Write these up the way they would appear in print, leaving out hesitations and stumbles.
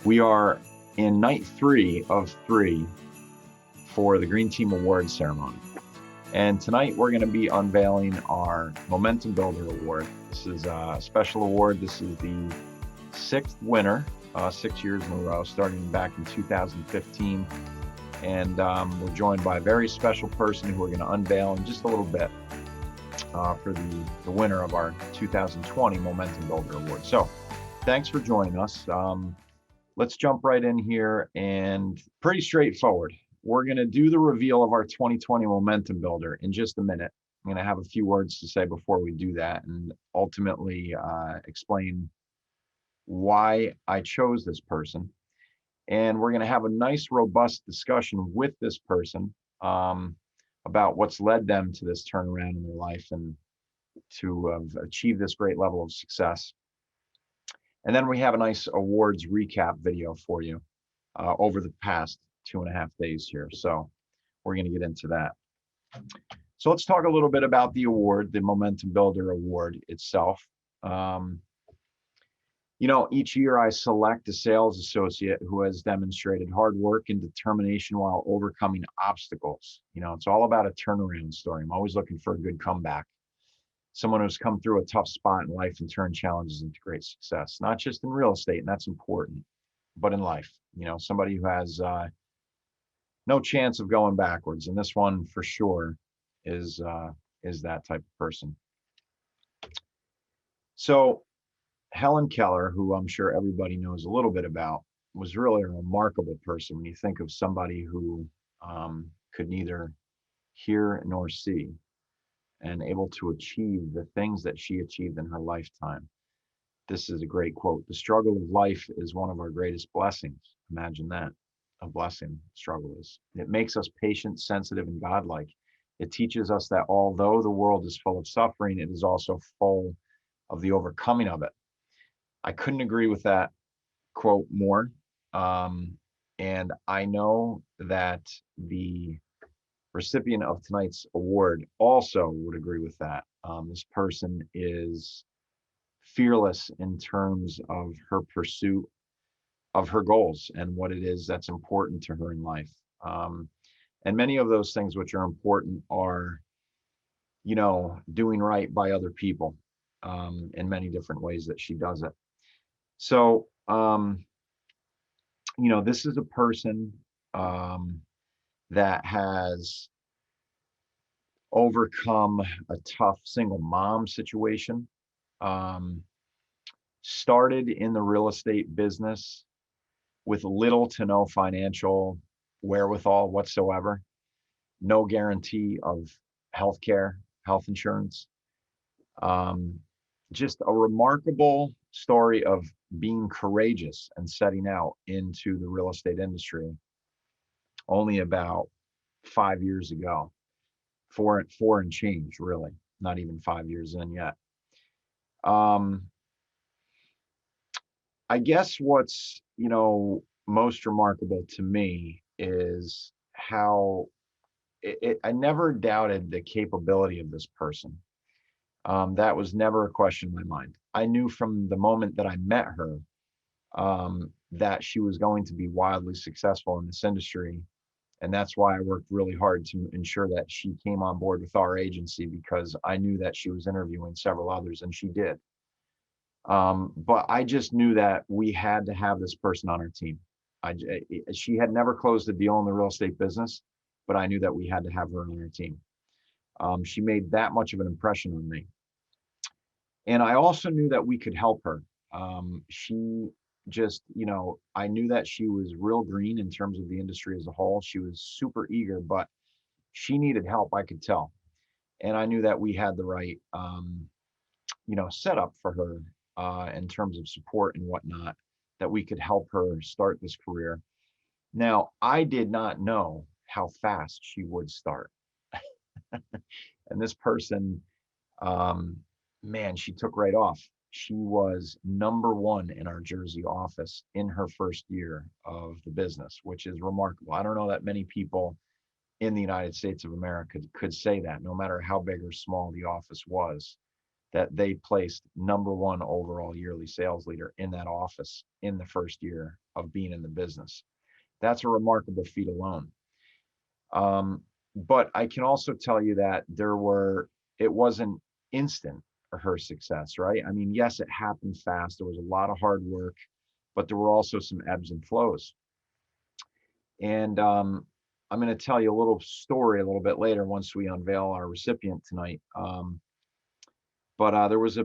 We are in night 3 of 3 for the Green Team Awards ceremony. And tonight we're going to be unveiling our Momentum Builder Award. This is a special award. This is the sixth winner, 6 years in a row, starting back in 2015. And we're joined by a very special person who we're going to unveil in just a little bit for the winner of our 2020 Momentum Builder Award. So thanks for joining us. Let's jump right in here, and pretty straightforward. We're going to do the reveal of our 2020 Momentum Builder in just a minute. I'm going to have a few words to say before we do that, and ultimately explain why I chose this person. And we're going to have a nice, robust discussion with this person about what's led them to this turnaround in their life and to achieve this great level of success. And then we have a nice awards recap video for you over the past 2.5 days here. So we're going to get into that. So let's talk a little bit about the award, the Momentum Builder Award itself. Each year I select a sales associate who has demonstrated hard work and determination while overcoming obstacles. It's all about a turnaround story. I'm always looking for a good comeback. Someone who's come through a tough spot in life and turned challenges into great success, not just in real estate, and that's important, but in life. Somebody who has no chance of going backwards, and this one for sure is that type of person. So Helen Keller, who I'm sure everybody knows a little bit about, was really a remarkable person when you think of somebody who could neither hear nor see, and able to achieve the things that she achieved in her lifetime. This is a great quote. The struggle of life is one of our greatest blessings. Imagine that, a blessing struggle is. It makes us patient, sensitive, and godlike. It teaches us that although the world is full of suffering, it is also full of the overcoming of it. I couldn't agree with that quote more. And I know that the recipient of tonight's award also would agree with that. This person is fearless in terms of her pursuit of her goals and what it is that's important to her in life. And many of those things which are important are, doing right by other people in many different ways that she does it. So, this is a person that has overcome a tough single mom situation, started in the real estate business with little to no financial wherewithal whatsoever, no guarantee of health insurance. Just a remarkable story of being courageous and setting out into the real estate industry only about 5 years ago. Four and change, really, not even 5 years in yet. I guess what's, most remarkable to me is how I never doubted the capability of this person. That was never a question in my mind. I knew from the moment that I met her that she was going to be wildly successful in this industry. And that's why I worked really hard to ensure that she came on board with our agency, because I knew that she was interviewing several others, and she did. But I just knew that we had to have this person on our team. She had never closed a deal in the real estate business, but I knew that we had to have her on our team. She made that much of an impression on me. And I also knew that we could help her. She just, I knew that she was real green in terms of the industry as a whole. She was super eager, but she needed help, I could tell. And I knew that we had the right, setup for her in terms of support and whatnot, that we could help her start this career. Now, I did not know how fast she would start. And this person, man, she took right off. She was #1 in our Jersey office in her first year of the business, which is remarkable. I don't know that many people in the United States of America could say that, no matter how big or small the office was, that they placed #1 overall yearly sales leader in that office in the first year of being in the business. That's a remarkable feat alone. But I can also tell you that it wasn't instant her success, right? I mean, yes, it happened fast. There was a lot of hard work, but there were also some ebbs and flows. And I'm going to tell you a little story a little bit later once we unveil our recipient tonight. But there was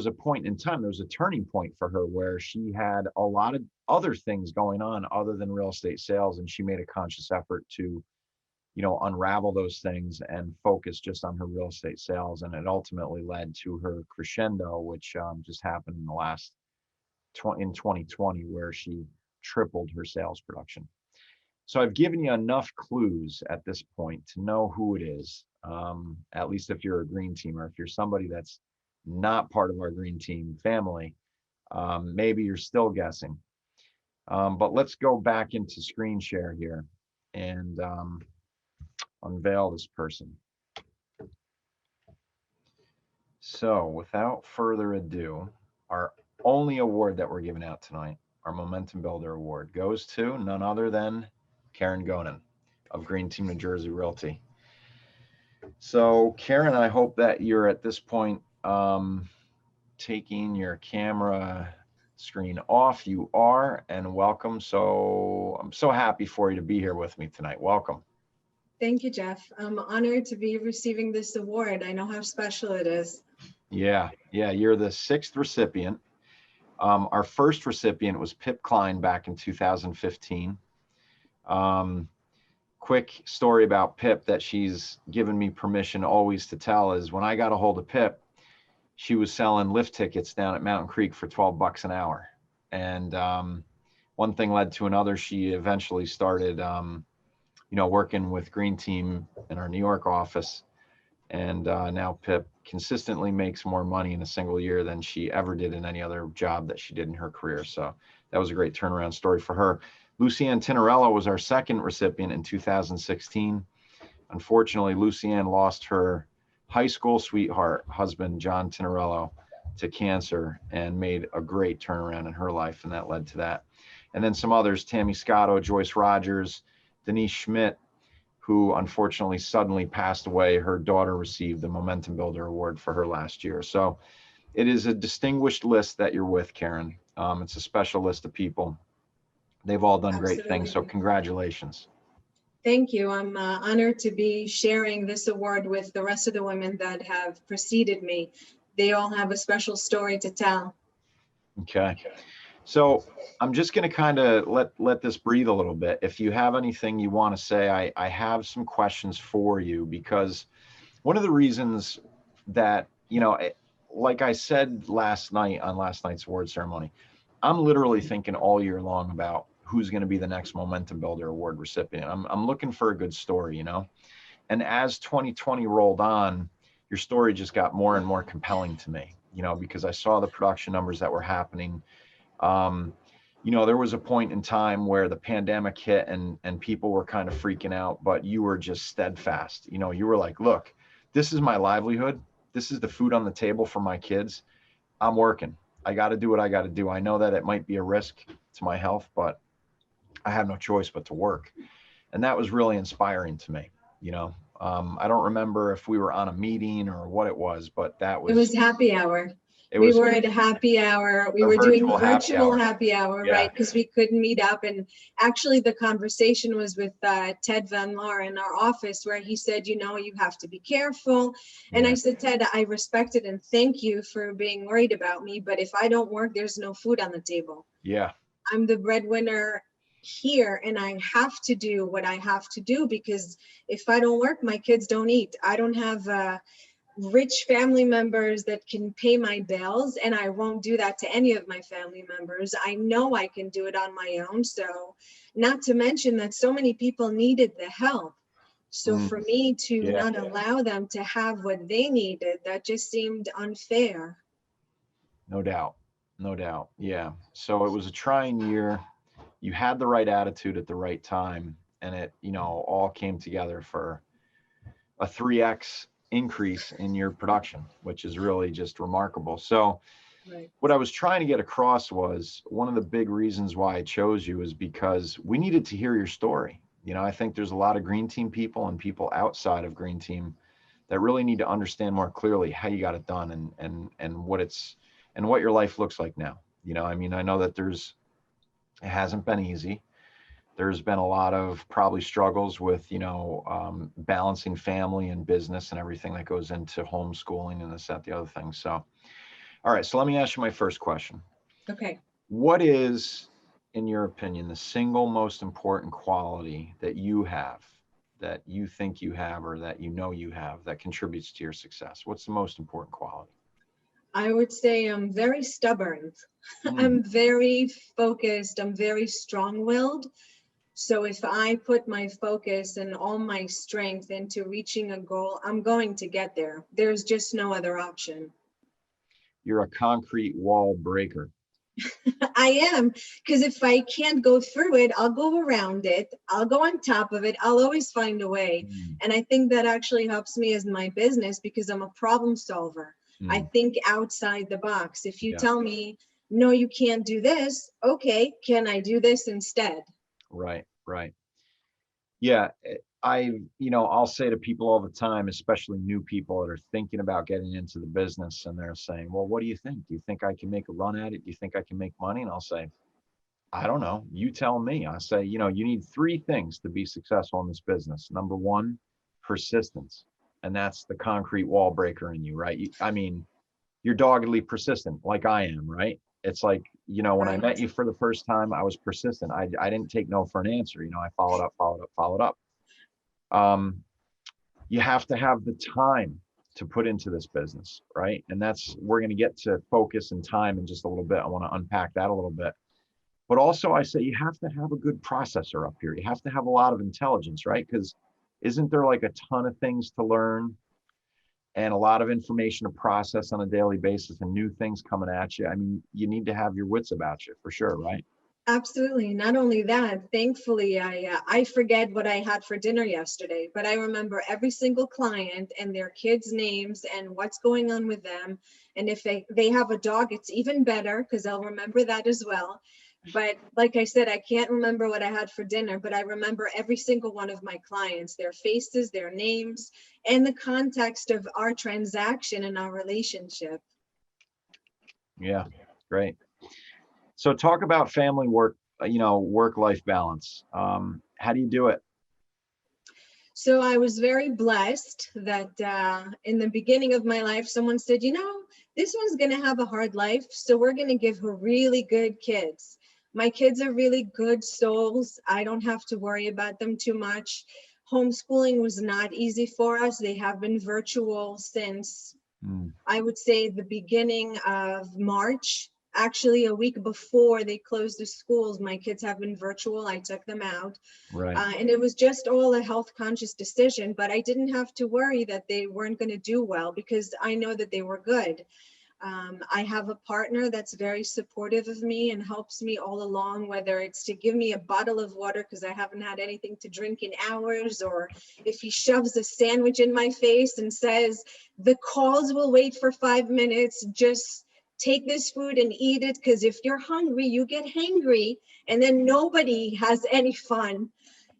a point in time, there was a turning point for her where she had a lot of other things going on other than real estate sales, and she made a conscious effort to, unravel those things and focus just on her real estate sales. And it ultimately led to her crescendo, which just happened in the last in 2020, where she tripled her sales production. So I've given you enough clues at this point to know who it is, at least if you're a Green Team, or if you're somebody that's not part of our Green Team family, maybe you're still guessing. But let's go back into screen share here and unveil this person. So without further ado, our only award that we're giving out tonight, our Momentum Builder Award, goes to none other than Karen Gonen of Green Team New Jersey Realty. So Karen, I hope that you're at this point taking your camera screen off. You are, and welcome. So I'm so happy for you to be here with me tonight. Welcome. Thank you, Jeff. I'm honored to be receiving this award. I know how special it is. Yeah, you're the 6th recipient. Our first recipient was Pip Klein back in 2015. Quick story about Pip that she's given me permission always to tell is when I got a hold of Pip, she was selling lift tickets down at Mountain Creek for $12 an hour. And one thing led to another. She eventually started, working with Green Team in our New York office. And now Pip consistently makes more money in a single year than she ever did in any other job that she did in her career. So that was a great turnaround story for her. Lucianne Tinarello was our second recipient in 2016. Unfortunately, Lucianne lost her high school sweetheart husband, John Tinarello, to cancer, and made a great turnaround in her life, and that led to that. And then some others, Tammy Scotto, Joyce Rogers, Denise Schmidt, who unfortunately suddenly passed away. Her daughter received the Momentum Builder Award for her last year. So it is a distinguished list that you're with, Karen. It's a special list of people. They've all done great things, so congratulations. Thank you. I'm honored to be sharing this award with the rest of the women that have preceded me. They all have a special story to tell. Okay. So I'm just going to kind of let this breathe a little bit. If you have anything you want to say, I have some questions for you, because one of the reasons that, like I said last night on last night's award ceremony, I'm literally thinking all year long about who's going to be the next Momentum Builder Award recipient. I'm looking for a good story, and as 2020 rolled on, your story just got more and more compelling to me, because I saw the production numbers that were happening. There was a point in time where the pandemic hit and people were kind of freaking out, but you were just steadfast. You were like, look, this is my livelihood. This is the food on the table for my kids. I'm working. I got to do what I got to do. I know that it might be a risk to my health, but I have no choice but to work. And that was really inspiring to me. I don't remember if we were on a meeting or what it was, but it was happy hour. We were at a happy hour. We were doing virtual happy hour, yeah. Right? Because we couldn't meet up. And actually the conversation was with Ted Van Laar in our office, where he said, you have to be careful. And yeah. I said, Ted, I respect it and thank you for being worried about me. But if I don't work, there's no food on the table. Yeah. I'm the breadwinner here, and I have to do what I have to do, because if I don't work, my kids don't eat. I don't have rich family members that can pay my bills, and I won't do that to any of my family members. I know I can do it on my own. So not to mention that so many people needed the help. So for me to not allow them to have what they needed, that just seemed unfair. No doubt. Yeah. So it was a trying year. You had the right attitude at the right time, and it, all came together for a 3X increase in your production, which is really just remarkable. So Right. what I was trying to get across was one of the big reasons why I chose you is because we needed to hear your story. I think there's a lot of Green Team people and people outside of Green Team that really need to understand more clearly how you got it done and what your life looks like now. I mean, I know that it hasn't been easy. There's been a lot of probably struggles with, balancing family and business and everything that goes into homeschooling and this, that, the other thing. So, all right. So let me ask you my first question. Okay. What is, in your opinion, the single most important quality that you have, that you think you have, or that you have that contributes to your success? What's the most important quality? I would say I'm very stubborn. Mm, I'm very focused. I'm very strong-willed. So if I put my focus and all my strength into reaching a goal, I'm going to get there. There's just no other option. you're a concrete wall breaker. I am, because if I can't go through it, I'll go around it. I'll go on top of it. I'll always find a way. Mm, And I think that actually helps me as my business because I'm a problem solver. I mm, think outside the box. If you yeah, tell me, no, you can't do this, okay, can I do this instead? right, right. Yeah, I'll say to people all the time, especially new people that are thinking about getting into the business, and they're saying, well, what do you think? Do you think I can make a run at it? Do you think I can make money? And I'll say, I don't know. You tell me. I say, you need three things to be successful in this business. Number one, persistence. And that's the concrete wall breaker in you, right? I mean, you're doggedly persistent like I am, right? It's like, when I met Right. you for the first time, I was persistent. I didn't take no for an answer. I followed up, followed up, followed up. Um, you have to have the time to put into this business, right? And we're going to get to focus and time in just a little bit. I want to unpack that a little bit. But also, I say you have to have a good processor up here. You have to have a lot of intelligence, right? Because isn't there like a ton of things to learn and a lot of information to process on a daily basis and new things coming at you? I mean, you need to have your wits about you for sure, right? Absolutely. Not only that, thankfully, I forget what I had for dinner yesterday, but I remember every single client and their kids' names and what's going on with them. And if they have a dog, it's even better because I'll remember that as well. But like I said, I can't remember what I had for dinner, but I remember every single one of my clients, their faces, their names, and the context of our transaction and our relationship. Yeah, great. So talk about family work, work-life balance. How do you do it? So I was very blessed that in the beginning of my life, someone said, this one's going to have a hard life. So we're going to give her really good kids. My kids are really good souls. I don't have to worry about them too much. Homeschooling was not easy for us. They have been virtual since Mm, I would say the beginning of March. Actually, a week before they closed the schools, my kids have been virtual. I took them out. right. And it was just all a health conscious decision, but I didn't have to worry that they weren't going to do well because I know that they were good. I have a partner that's very supportive of me and helps me all along, whether it's to give me a bottle of water because I haven't had anything to drink in hours, or if he shoves a sandwich in my face and says, the calls will wait for 5 minutes, just take this food and eat it because if you're hungry, you get hangry and then nobody has any fun.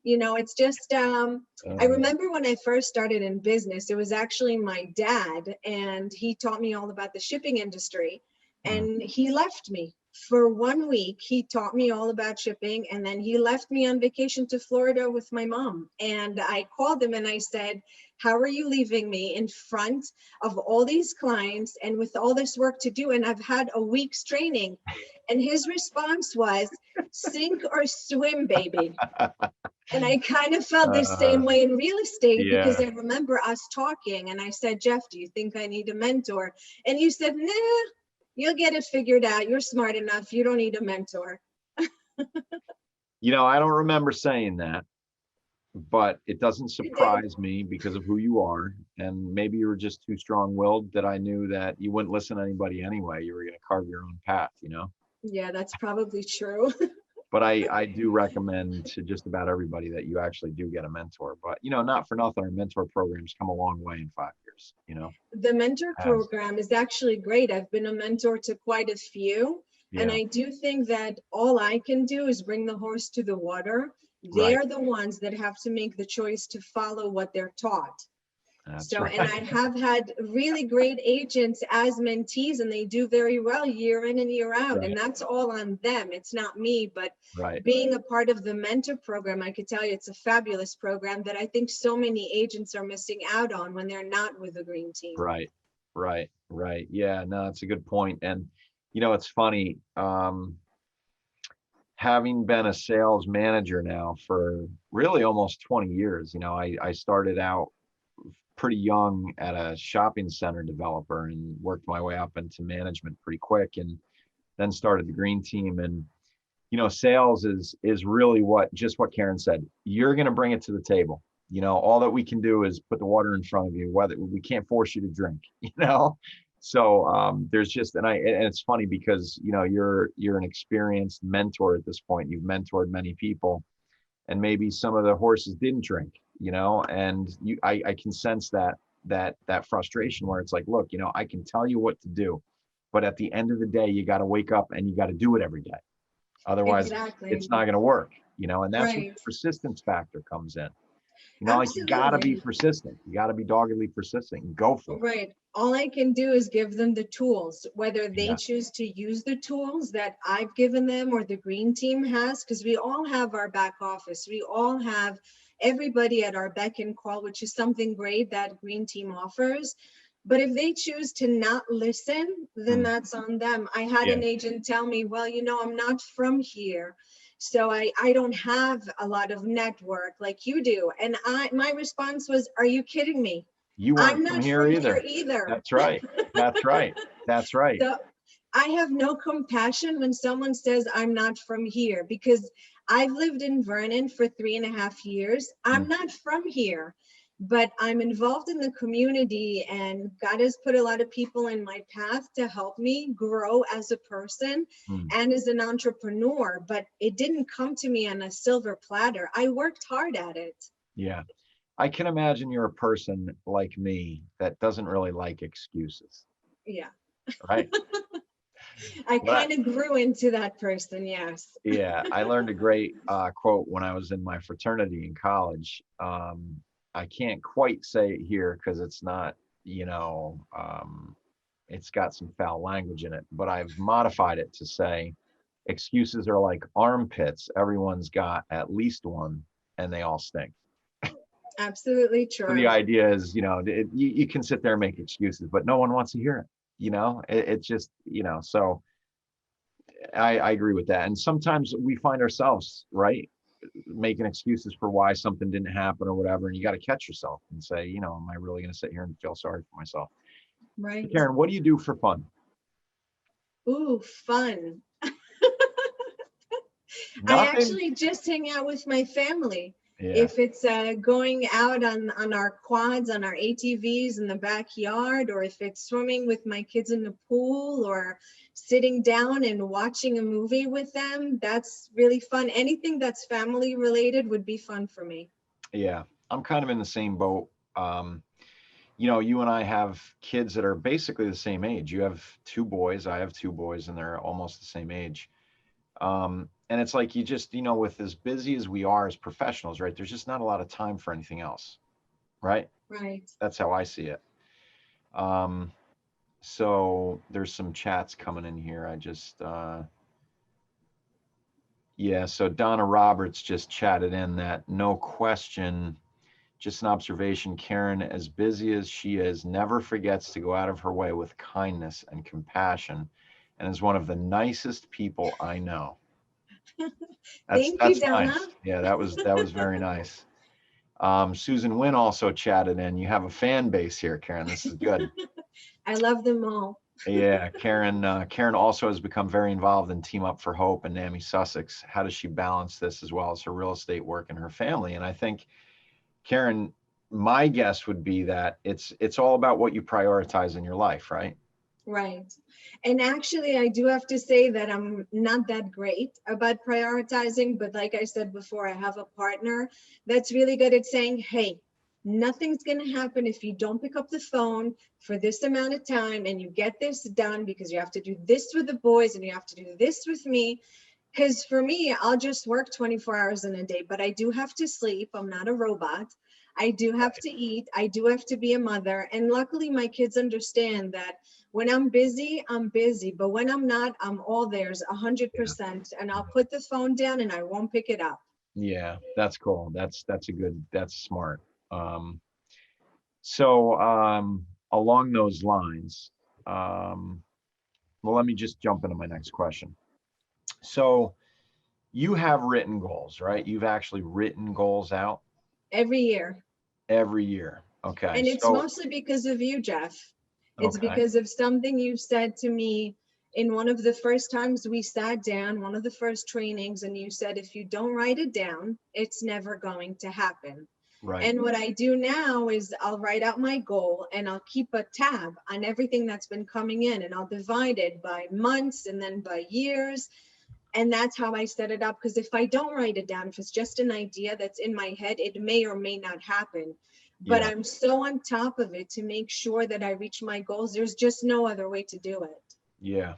It's just I Uh, remember when I first started in business, it was actually my dad, and he taught me all about the shipping industry. mm, And he left me for 1 week. He taught me all about shipping, and then he left me on vacation to Florida with my mom. And I called him and I said, how are you leaving me in front of all these clients and with all this work to do? And I've had a week's training. And his response was, sink or swim, baby. And I kind of felt the uh, same way in real estate because yeah. I remember us talking and I said, Jeff, do you think I need a mentor? And you said, nah, you'll get it figured out. You're smart enough. You don't need a mentor. I don't remember saying that, but it doesn't You did. surprise me because of who you are. And maybe you were just too strong-willed that I knew that you wouldn't listen to anybody anyway. You were going to carve your own path, Yeah, that's probably true. But I do recommend to just about everybody that you actually do get a mentor. But, not for nothing, our mentor programs come a long way in 5 years, The mentor as, program is actually great. I've been a mentor to quite a few. And yeah, I do think that all I can do is bring the horse to the water. right. They're the ones that have to make the choice to follow what they're taught. That's So, and right. I have had really great agents as mentees, and they do very well year in and year out. And Right. that's all on them. It's not me. But Right. being a part of the mentor program, I could tell you it's a fabulous program that I think so many agents are missing out on when they're not with the Green Team. Right. Right. Right. Yeah, no, that's a good point. And, it's funny, having been a sales manager now for really almost 20 years, I started out pretty young at a shopping center developer and worked my way up into management pretty quick, and then started the Green Team. And sales is really what Karen said. You're going to bring it to the table. All that we can do is put the water in front of you. Whether we can't force you to drink, So there's just, and it's funny because you're an experienced mentor at this point. You've mentored many people, and maybe some of the horses didn't drink, and I can sense that frustration where it's like, look, I can tell you what to do, but at the end of the day, you got to wake up and you got to do it every day. Otherwise, Exactly. it's not going to work, and that's where the Right. persistence factor comes in. Like you got to be Absolutely. persistent. You got to be doggedly persistent and go for it. Right. All I can do is give them the tools, whether they Yeah. choose to use the tools that I've given them or the Green Team has, because we all have our back office. We all have everybody at our beck and call, which is something great that Green Team offers. But if they choose to not listen, then Hmm. that's on them. I had Yeah. an agent tell me, well, I'm not from here. So I don't have a lot of network like you do. And my response was, are you kidding me? You I'm weren't from not here from here either. either. That's right. That's right. That's right. So I have no compassion when someone says I'm not from here, because I've lived in Vernon for 3.5 years. I'm Hmm. not from here, but I'm involved in the community, and God has put a lot of people in my path to help me grow as a person Hmm. and as an entrepreneur. But it didn't come to me on a silver platter. I worked hard at it. Yeah. I can imagine you're a person like me that doesn't really like excuses, Yeah, right? I But kind of grew into that person. Yes. yeah, I learned a great quote when I was in my fraternity in college. I can't quite say it here because it's not, it's got some foul language in it, but I've modified it to say excuses are like armpits. Everyone's got at least one and they all stink. Absolutely So the true. idea is, you can sit there and make excuses, but no one wants to hear it. It's just, so I agree with that. And sometimes we find ourselves, right, making excuses for why something didn't happen or whatever. And you got to catch yourself and say, am I really going to sit here and feel sorry for myself? Right. Karen, what do you do for fun? Ooh, fun. I Nothing? actually just hang out with my family. Yeah. If it's going out on our quads, on our ATVs in the backyard, or if it's swimming with my kids in the pool, or sitting down and watching a movie with them, that's really fun. Anything that's family related would be fun for me. Yeah. I'm kind of in the same boat. You and I have kids that are basically the same age. You have two boys, I have two boys, and they're almost the same age. And it's like you just, with as busy as we are as professionals, right? There's just not a lot of time for anything else, right? Right. That's how I see it. Um, so there's some chats coming in here. Yeah, so Donna Roberts just chatted in that no question, just an observation. Karen, as busy as she is, never forgets to go out of her way with kindness and compassion, and is one of the nicest people I know. That's Thank you, that's Donna. nice. Yeah, that was very nice. Susan Wynn also chatted in. You have a fan base here, Karen. This is good. I love them all. Yeah, Karen also has become very involved in Team Up for Hope and NAMI Sussex. How does she balance this as well as her real estate work and her family? And I think, Karen, my guess would be that it's all about what you prioritize in your life, right? Right. And actually, I do have to say that I'm not that great about prioritizing, but like I said before, I have a partner that's really good at saying, hey, nothing's going to happen if you don't pick up the phone for this amount of time and you get this done because you have to do this with the boys and you have to do this with me. Because for me, I'll just work 24 hours in a day, but I do have to sleep. I'm not a robot. I do have to eat. I do have to be a mother. And luckily, my kids understand that when I'm busy, I'm busy. But when I'm not, I'm all theirs Yeah. 100%. And I'll put the phone down and I won't pick it up. Yeah, that's cool. That's a good, that's smart. Um, so along those lines, um, well, let me just jump into my next question. So you have written goals, right? You've actually written goals out Every year. every year. Okay. And it's So, mostly because of you, Jeff. It's okay. because of something you said to me in one of the first times we sat down, one of the first trainings, and you said, if you don't write it down, it's never going to happen. Right. And what I do now is I'll write out my goal and I'll keep a tab on everything that's been coming in and I'll divide it by months and then by years. And that's how I set it up. Because if I don't write it down, if it's just an idea that's in my head, it may or may not happen. But Yeah. I'm so on top of it to make sure that I reach my goals. There's just no other way to do it. Yeah.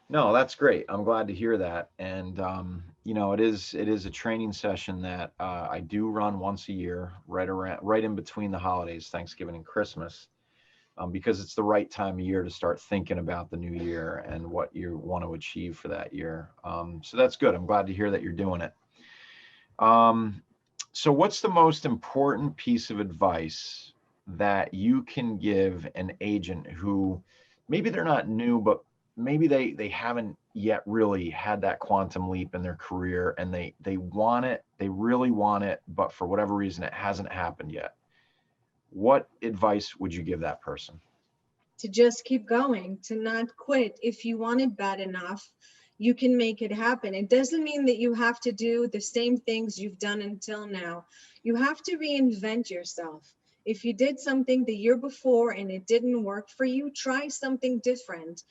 No, that's great. I'm glad to hear that. And it is a training session that I do run once a year, right in between the holidays, Thanksgiving and Christmas, because it's the right time of year to start thinking about the new year and what you want to achieve for that year. So that's good. I'm glad to hear that you're doing it. Um, so what's the most important piece of advice that you can give an agent who maybe they're not new, but maybe they haven't yet really had that quantum leap in their career and they want it, they really want it, but for whatever reason it hasn't happened yet. What advice would you give that person? To just keep going, to not quit. If you want it bad enough, you can make it happen. It doesn't mean that you have to do the same things you've done until now. You have to reinvent yourself. If you did something the year before and it didn't work for you, try something different.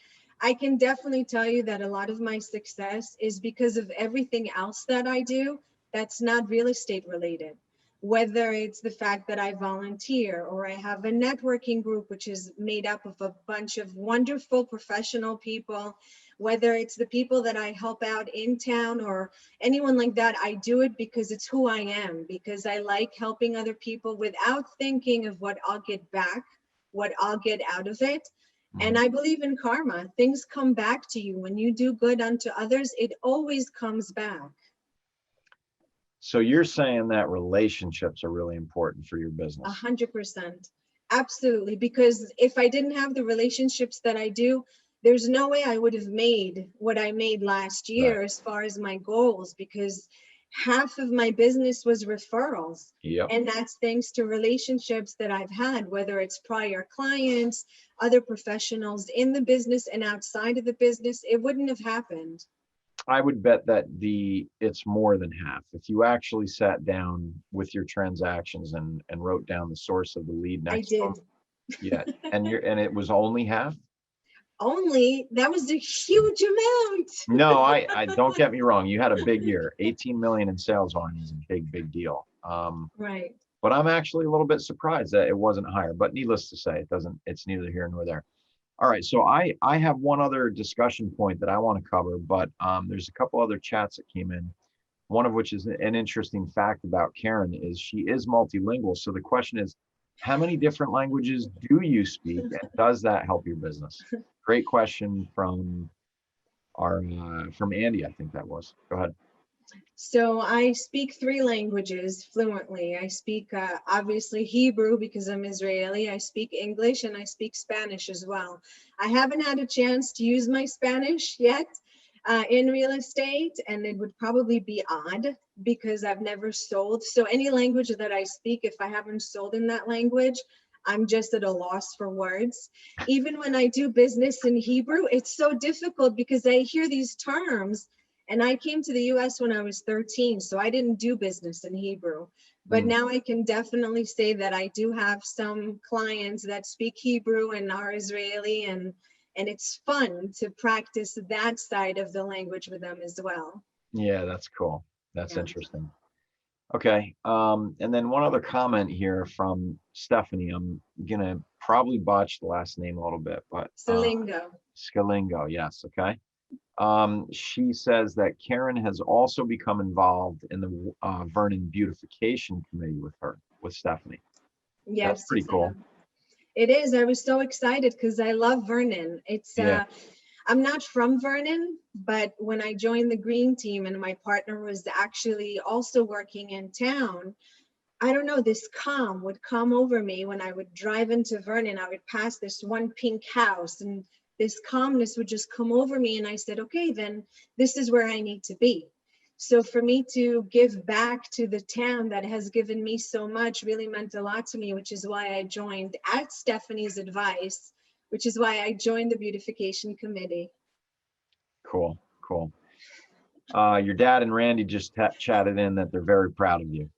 I can definitely tell you that a lot of my success is because of everything else that I do that's not real estate related, whether it's the fact that I volunteer or I have a networking group, which is made up of a bunch of wonderful professional people, whether it's the people that I help out in town or anyone like that. I do it because it's who I am, because I like helping other people without thinking of what I'll get back, what I'll get out of it. And Mhm. I believe in karma. Things come back to you. When you do good unto others, it always comes back. So you're saying that relationships are really important for your A business. 100%. Absolutely. Because if I didn't have the relationships that I do, there's no way I would have made what I made last Right. year as far as my goals, because half of my business was referrals. Yep. And that's thanks to relationships that I've had, whether it's prior clients, other professionals in the business and outside of the business, it wouldn't have happened. I would bet that it's more than half. If you actually sat down with your transactions and wrote down the source of the lead I next to them, did. yeah, and it was only half. Only that was a huge amount. No, I don't get me wrong. You had a big year. 18 million in sales volume is a big deal. Right. But I'm actually a little bit surprised that it wasn't higher. But needless to say, it's neither here nor there. All right, so I have one other discussion point that I want to cover, but there's a couple other chats that came in. One of which is an interesting fact about Karen is she is multilingual. So the question is, how many different languages do you speak, and does that help your business? Great question from Andy, I think that was. Go ahead. So I speak three languages fluently. I speak obviously Hebrew because I'm Israeli. I speak English and I speak Spanish as well. I haven't had a chance to use my Spanish yet in real estate, and it would probably be odd because I've never sold. So any language that I speak, if I haven't sold in that language, I'm just at a loss for words. Even when I do business in Hebrew, it's so difficult because I hear these terms, and I came to the US when I was 13, so I didn't do business in Hebrew. But Mm, now I can definitely say that I do have some clients that speak Hebrew and are Israeli, and And it's fun to practice that side of the language with them as well. Yeah, that's cool. That's Yeah. interesting. Okay. And then one other comment here from Stephanie. I'm gonna probably botch the last name a little bit, but Scalingo. Scalingo, yes, okay. She says that Karen has also become involved in the Vernon Beautification Committee with Stephanie. That's Yes, pretty yes, I cool. have. It is. I was so excited because I love Vernon. It's Yeah, I'm not from Vernon, but when I joined the Green Team and my partner was actually also working in town, I don't know, this calm would come over me when I would drive into Vernon. I would pass this one pink house and this calmness would just come over me. And I said, okay, then this is where I need to be. So for me to give back to the town that has given me so much really meant a lot to me, which is why I joined at Stephanie's advice, which is why I joined the beautification committee. cool, cool. Your dad and Randy just chatted in that they're very proud of you.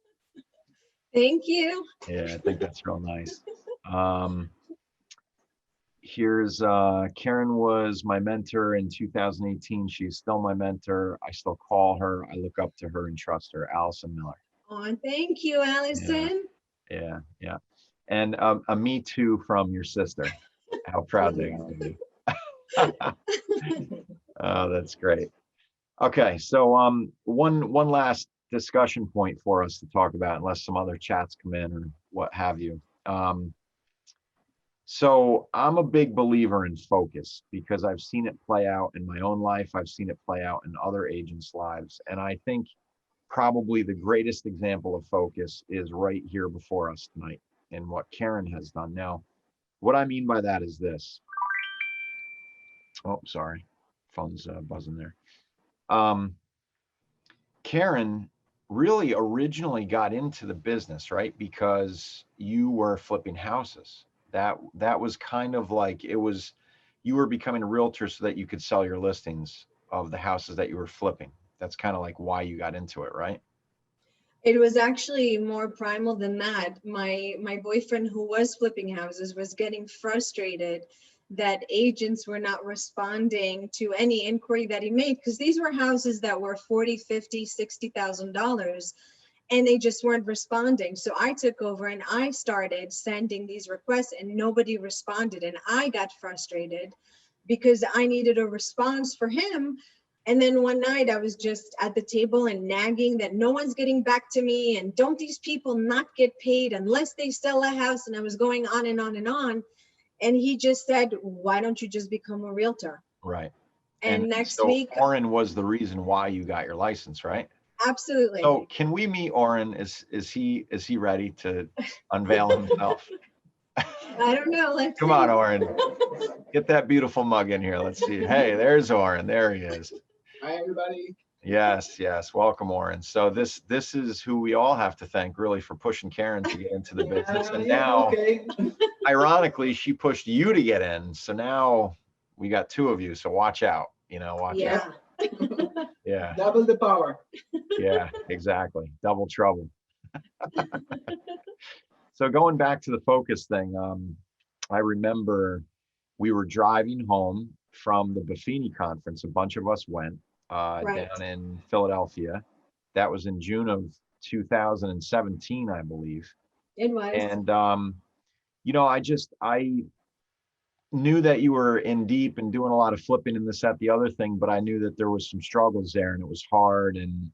Thank you. Yeah, I think that's real nice. Um, Here's Karen was my mentor in 2018. She's still my mentor. I still call her. I look up to her and trust her. Allison Miller. Oh, thank you, Yeah, Allison. yeah, yeah. And a me too from your sister. How proud they are of you. Oh, that's great. Okay, so one last discussion point for us to talk about, unless some other chats come in or what have you. So I'm a big believer in focus because I've seen it play out in my own life. I've seen it play out in other agents' lives. And I think probably the greatest example of focus is right here before us tonight in what Karen has done. Now, what I mean by that is this. Oh, sorry. Phone's buzzing there. Um, Karen really originally got into the business, right? Because you were flipping houses. That was kind of like it was you were becoming a realtor so that you could sell your listings of the houses that you were flipping. That's kind of like why you got into it, right? It was actually more primal than that. My boyfriend, who was flipping houses, was getting frustrated that agents were not responding to any inquiry that he made, because these were houses that were 40, 50, $60,000, and they just weren't responding. So I took over and I started sending these requests and nobody responded. And I got frustrated because I needed a response for him. And then one night I was just at the table and nagging that no one's getting back to me. And don't these people not get paid unless they sell a house? And I was going on and on and on. And he just said, why don't you just become a realtor? Right. And And next so week, Oren was the reason why you got your license, right? absolutely. So can we meet Oren? Is he ready to unveil himself? I don't know. Let's Come see. on, Oren. Get that beautiful mug in here. Let's see. Hey, there's Oren. There he is. Hi, everybody. Yes, yes. Welcome, Oren. So this is who we all have to thank really for pushing Karen to get into the business. And Yeah, now, okay. ironically, she pushed you to get in. So now we got two of you. So watch out. Watch out. Yeah. Yeah, Double the power. yeah, exactly. Double trouble. So going back to the focus thing, I remember we were driving home from the Buffini conference. A bunch of us went Right. down in Philadelphia. That was in June of 2017, I believe. It was. And I knew that you were in deep and doing a lot of flipping and this, that, the other thing, but I knew that there was some struggles there and it was hard. And,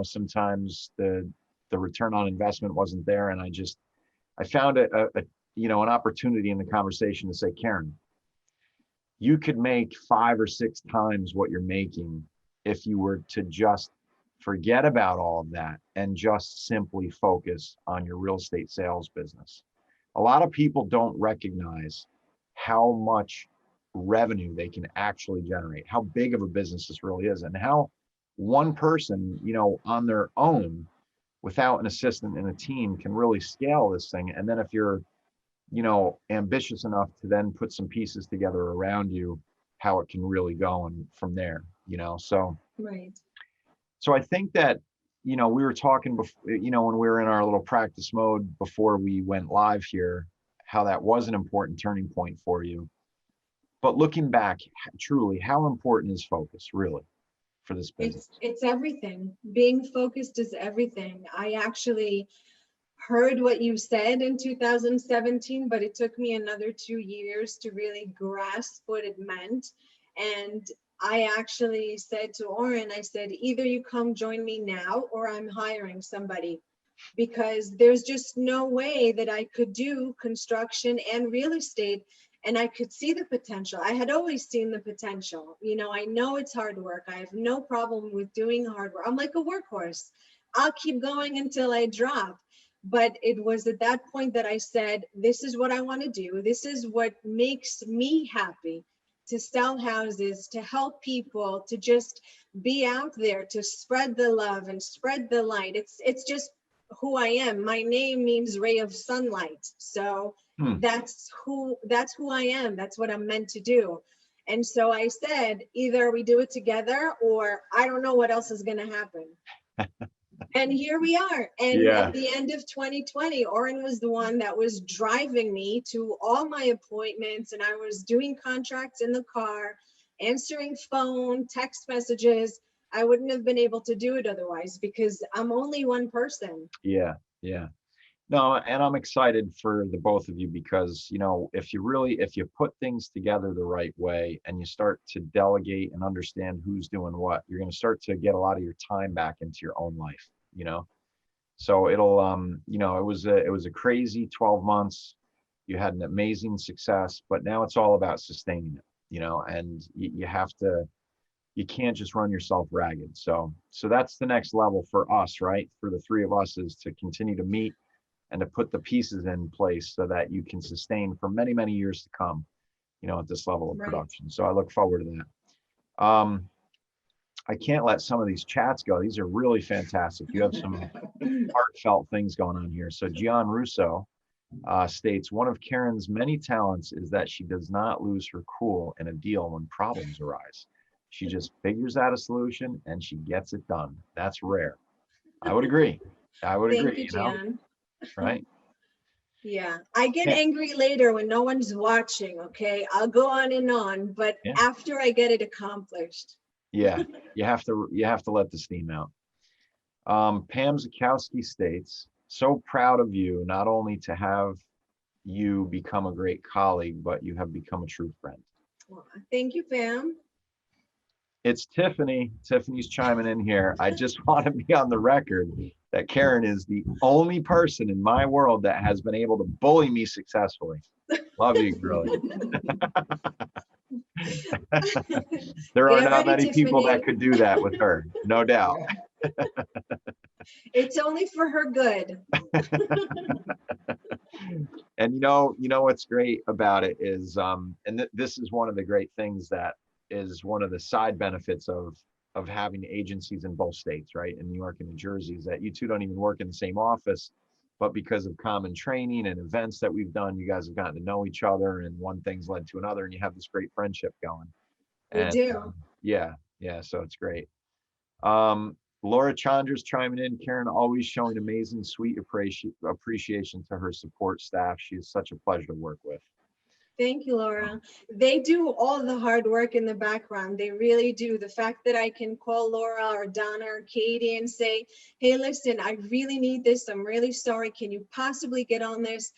sometimes the return on investment wasn't there. And I found an opportunity in the conversation to say, Karen, you could make 5 or 6 times what you're making if you were to just forget about all of that and just simply focus on your real estate sales business. A lot of people don't recognize how much revenue they can actually generate, how big of a business this really is, and how one person, on their own, without an assistant and a team, can really scale this thing. And then if you're ambitious enough to then put some pieces together around you, how it can really go and from there, so Right. I think that, we were talking before, when we were in our little practice mode before we went live here, how that was an important turning point for you. But looking back, truly, how important is focus really for this business? It's everything. Being focused is everything. I actually heard what you said in 2017, but it took me another 2 years to really grasp what it meant. And I actually said to Oren, I said, either you come join me now or I'm hiring somebody, because there's just no way that I could do construction and real estate. And I could see the potential. I had always seen the potential. You know, I know it's hard work. I have no problem with doing hard work. I'm like a workhorse. I'll keep going until I drop. But it was at that point that I said, this is what I want to do. This is what makes me happy, to sell houses, to help people, to just be out there, to spread the love and spread the light. It's just who I am. My name means ray of sunlight. So Hmm. that's who I am. That's what I'm meant to do. And so I said, either we do it together or I don't know what else is going to happen. And here we are. And Yeah. at the end of 2020, Oren was the one that was driving me to all my appointments, and I was doing contracts in the car, answering phone, text messages. I wouldn't have been able to do it otherwise because I'm only one person. Yeah. Yeah. No, and I'm excited for the both of you because, you know, if you put things together the right way and you start to delegate and understand who's doing what, you're going to start to get a lot of your time back into your own life, you know? So it'll, you know, it was a crazy 12 months. You had an amazing success, but now it's all about sustaining it, you know, and you can't just run yourself ragged. So that's the next level for us, right? For the three of us is to continue to meet and to put the pieces in place so that you can sustain for many, many years to come, you know, at this level of Right. production. So I look forward to that. I can't let some of these chats go. These are really fantastic. You have some heartfelt things going on here. So Gian Russo states, one of Karen's many talents is that she does not lose her cool in a deal when problems arise. She just figures out a solution and she gets it done. That's rare. I would agree. Thank you, You know, Gian. right? Yeah, I get Yeah. angry later when no one's watching, okay? I'll go on and on, but Yeah. after I get it accomplished. Yeah, you have to let the steam out. Pam Zakowski states, so proud of you, not only to have you become a great colleague, but you have become a true friend. Aw, thank you, Pam. It's Tiffany. Tiffany's chiming in here. I just want to be on the record that Karen is the only person in my world that has been able to bully me successfully. Love you, girlie. There are Get not ready, many people Tiffany. that could do that with her, no doubt. It's only for her good. And you know what's great about it is, and this is one of the great things that is one of the side benefits of having agencies in both states, right? In New York and New Jersey, is that you two don't even work in the same office, but because of common training and events that we've done, you guys have gotten to know each other, and one thing's led to another, and you have this great friendship going. We And do. yeah, so it's great. Laura Chandra's chiming in. Karen always showing amazing, sweet appreciation to her support staff. She is such a pleasure to work with. Thank you, Laura. They do all the hard work in the background. They really do. The fact that I can call Laura or Donna or Katie and say, hey, listen, I really need this. I'm really sorry. Can you possibly get on this?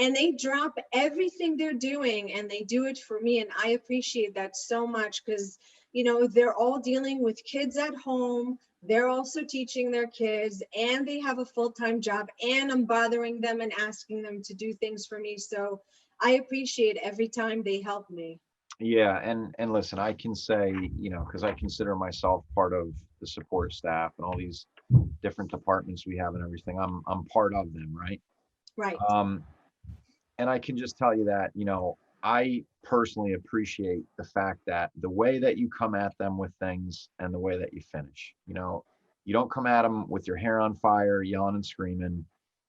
And they drop everything they're doing and they do it for me. And I appreciate that so much because, you know, they're all dealing with kids at home. They're also teaching their kids and they have a full-time job and I'm bothering them and asking them to do things for me. So I appreciate every time they help me. Yeah, and listen, I can say, you know, because I consider myself part of the support staff and all these different departments we have and everything. I'm part of them, right? Right. And I can just tell you that, you know, I personally appreciate the fact that the way that you come at them with things and the way that you finish, you know, you don't come at them with your hair on fire, yelling and screaming.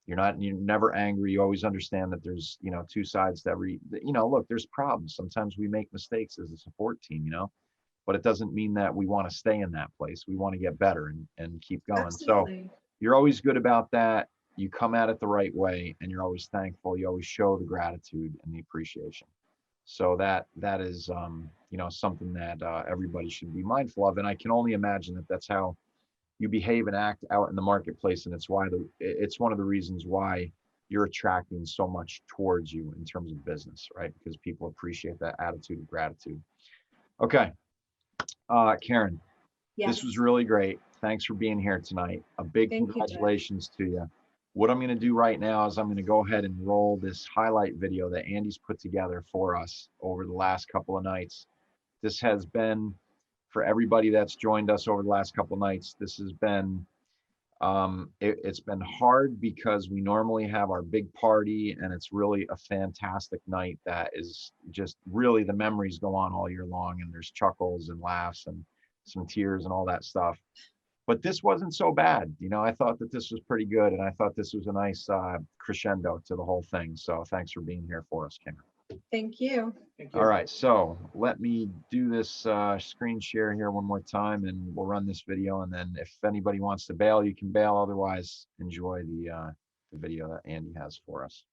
You're never angry. You always understand that there's, you know, two sides to every, you know, look, there's problems. Sometimes we make mistakes as a support team, you know, but it doesn't mean that we want to stay in that place. We want to get better and keep going. Absolutely. So you're always good about that. You come at it the right way and you're always thankful. You always show the gratitude and the appreciation. So that is, you know, something that everybody should be mindful of. And I can only imagine that that's how you behave and act out in the marketplace. And it's one of the reasons why you're attracting so much towards you in terms of business, right? Because people appreciate that attitude of gratitude. Okay. Karen, this was Yes. really great. Thanks for being here tonight. A big Thank you, Jeff. congratulations to you. What I'm going to do right now is I'm going to go ahead and roll this highlight video that Andy's put together for us over the last couple of nights. This has been, for everybody that's joined us over the last couple of nights, this has been, it's been hard because we normally have our big party and it's really a fantastic night that is just really, the memories go on all year long, and there's chuckles and laughs and some tears and all that stuff. But this wasn't so bad. You know, I thought that this was pretty good, and I thought this was a nice crescendo to the whole thing. So thanks for being here for us, Kim. Thank you. Thank you. All right, so let me do this screen share here one more time, and we'll run this video. And then if anybody wants to bail, you can bail. Otherwise, enjoy the video that Andy has for us.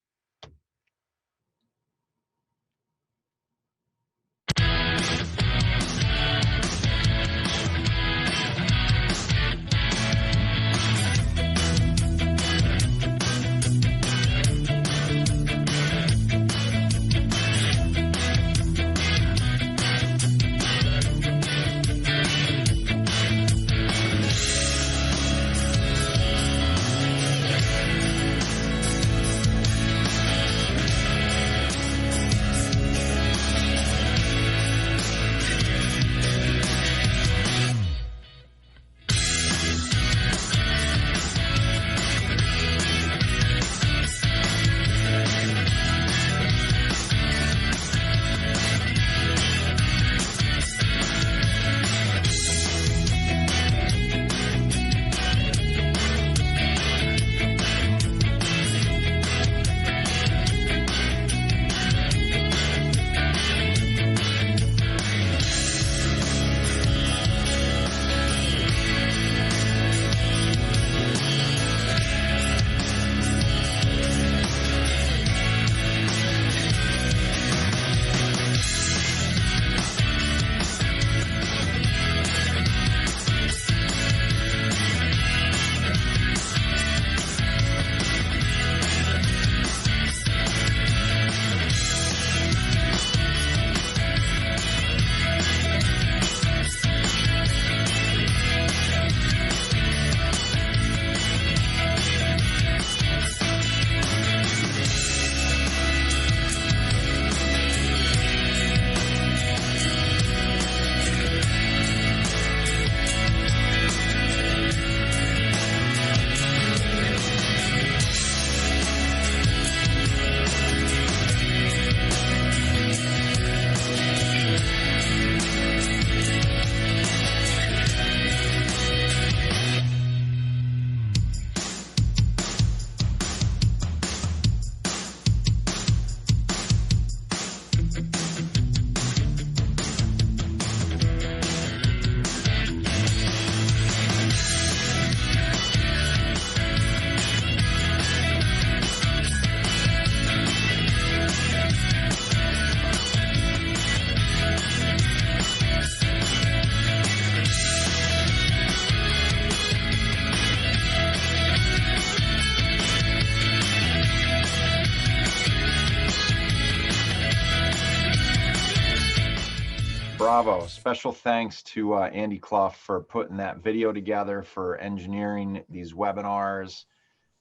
Bravo. Special thanks to Andy Clough for putting that video together, for engineering these webinars,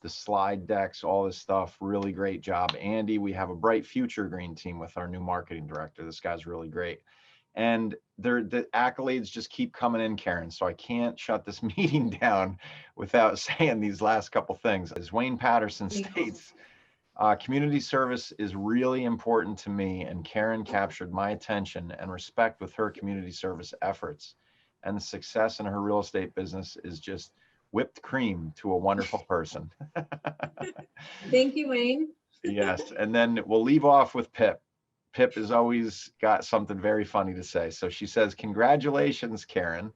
the slide decks, all this stuff. Really great job, Andy. We have a bright future, Green Team, with our new marketing director. This guy's really great. And the accolades just keep coming in, Karen. So I can't shut this meeting down without saying these last couple things. As Wayne Patterson states, community service is really important to me, and Karen captured my attention and respect with her community service efforts. And the success in her real estate business is just whipped cream to a wonderful person. Thank you, Wayne. Yes, and then we'll leave off with Pip. Pip has always got something very funny to say. So she says, "Congratulations, Karen.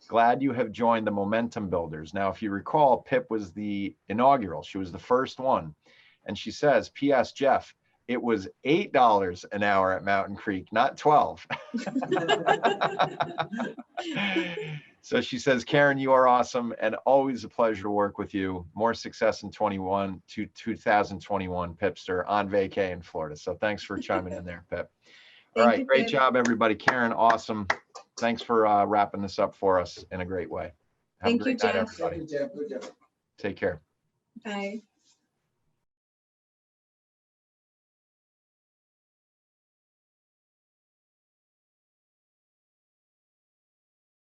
Glad you have joined the Momentum Builders." Now, if you recall, Pip was the inaugural. She was the first one. And she says, "P.S. Jeff, it was $8 an hour at Mountain Creek, not 12. So she says, Karen, you are awesome and always a pleasure to work with you. More success in 2021 Pipster on vacay in Florida. So thanks for chiming in there, Pip. All Thank right, you, great Pip. job, everybody. Karen, awesome. Thanks for wrapping this up for us in a great way. Have Thank a great you, night, Jeff. everybody. Thank you, Jeff. Good job. Take care. Bye.